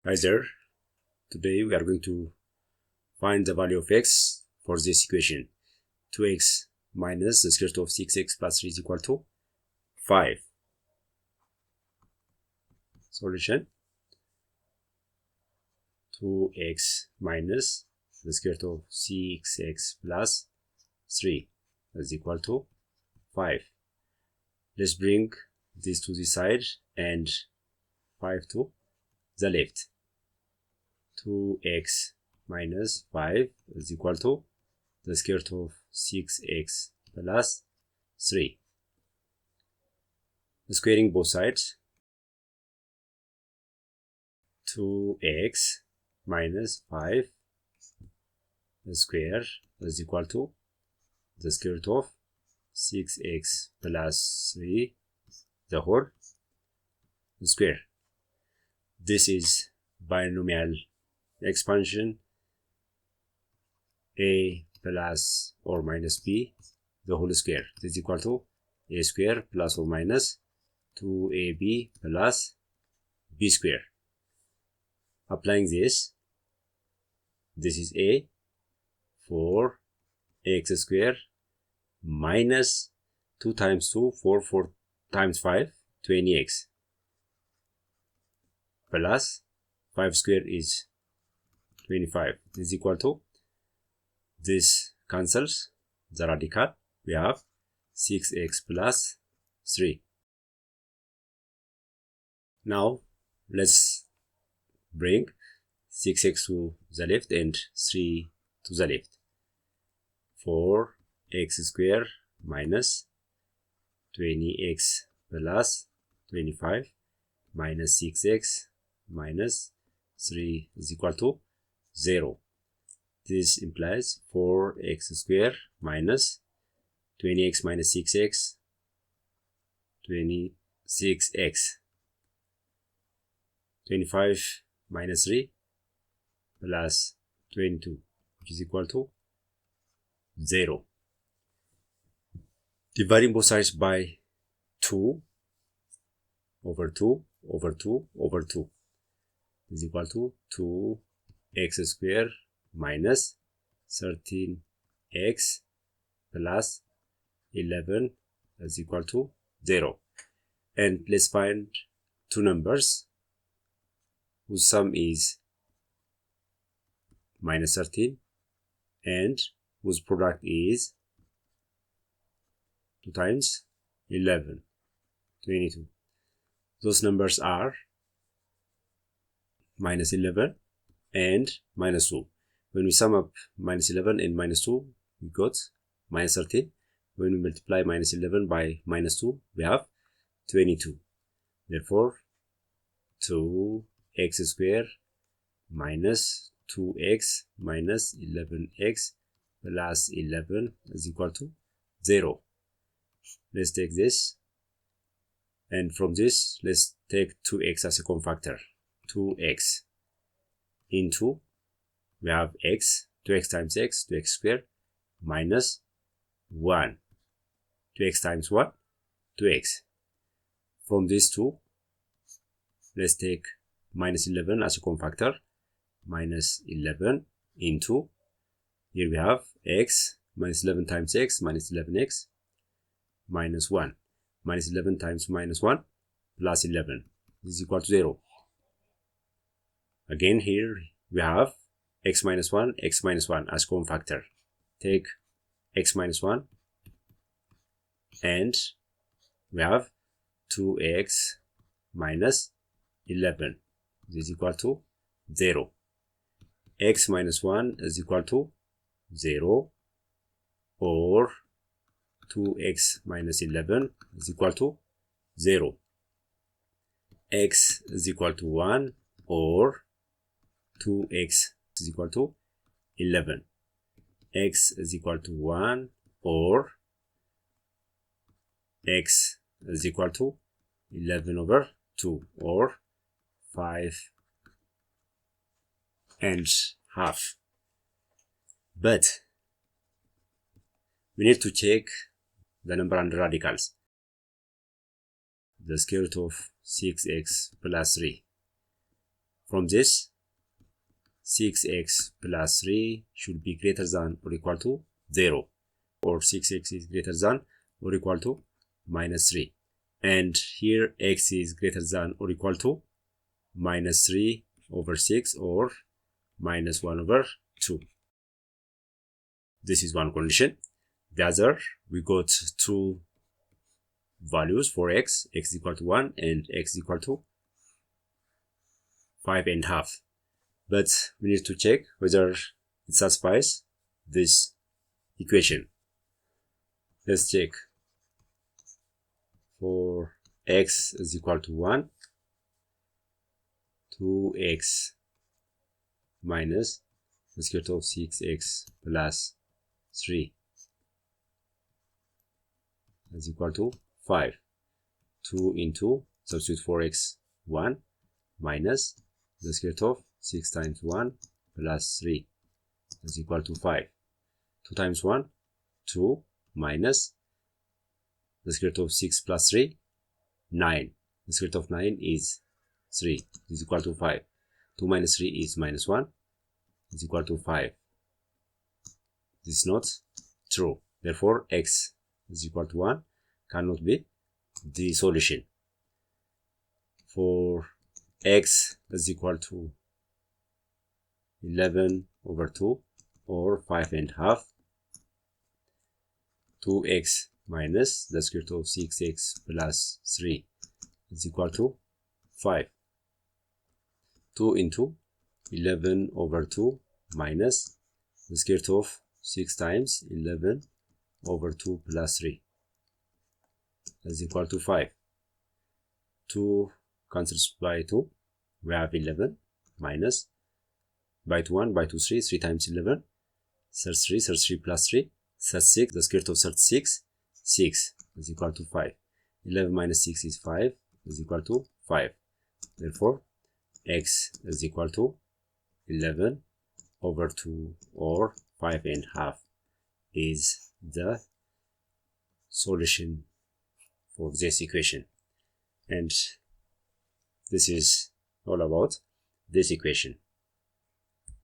Hi there. Today we are going to find the value of x for this equation. 2x minus the square root of 6x plus 3 is equal to 5. Solution: 2x minus the square root of 6x plus 3 is equal to 5. Let's bring this to the side and 5 to the left. 2x minus 5 is equal to the square root of 6x plus 3. Squaring both sides, 2x minus 5 square is equal to the square root of 6x plus 3 the whole square. This is binomial expansion a plus or minus b the whole square. This is equal to a square plus or minus 2ab plus b square. Applying this is a for x square minus 2 times 2 4 times 5 20x plus 5 square is 25. This is equal to, this cancels the radical, we have 6x plus 3. Now let's bring 6x to the left and 3 to the left. 4x square minus 20x plus 25 minus 6x minus 3 is equal to 0. This implies 4x square minus 20x minus 6x 26x 25 minus 3 plus 22, which is equal to 0. Dividing both sides by 2 over 2 over 2 over 2 is equal to 2x square minus 13x plus 11 is equal to 0. And let's find two numbers whose sum is minus 13 and whose product is 2 times 11, 22. Those numbers are minus 11 and minus 2. When we sum up minus 11 and minus 2, we got minus 13. When we multiply minus 11 by minus 2, we have 22. Therefore, 2x square minus 2x minus 11x plus 11 is equal to 0. Let's take this, and from this, let's take 2x as a common factor. 2x into, we have x, 2x times x, 2x squared, minus 1. 2x times 1, 2x. From these two, let's take minus 11 as a common factor. Minus 11 into, here we have x, minus 11 times x, minus 11x, minus 1. Minus 11 times minus 1, plus 11. This is equal to 0. Again, here we have x minus 1 as common factor. Take x minus 1 and we have 2x minus 11. This is equal to 0. X minus 1 is equal to 0, or 2x minus 11 is equal to 0. X is equal to 1, or 2x is equal to 11. X is equal to 1, or x is equal to 11 over 2, or 5 and half. But we need to check the number under radicals. The square root of 6x plus 3. from this, 6x plus 3 should be greater than or equal to 0, or 6x is greater than or equal to minus 3. And here x is greater than or equal to minus 3 over 6 or minus 1 over 2. This is one condition. The other, we got two values for x is equal to 1 and x is equal to 5.5. But we need to check whether it satisfies this equation. Let's check. For x is equal to 1, 2x minus the square root of 6x plus 3 is equal to 5. 2 into, substitute for x, 1 minus the square root of 6 times 1 plus 3 is equal to 5. 2 times 1, 2 minus the square root of 6 plus 3, 9. The square root of 9 is 3. This is equal to 5. 2 minus 3 is minus 1. Is equal to 5. This is not true. Therefore, x is equal to 1 cannot be the solution. For x is equal to 11 over 2 or 5.5, 2x minus the square root of 6x plus 3 is equal to 5. 2 into 11 over 2 minus the square root of 6 times 11 over 2 plus 3 is equal to 5. 2 cancels by 2. We have 11 minus by 2 1, by 2 3, 3 times 11, 33, 33 plus 3, 36, the square root of 36, 6 is equal to 5. 11 minus 6 is 5 is equal to 5. Therefore, x is equal to 11 over 2 or 5.5 is the solution for this equation. And this is all about this equation.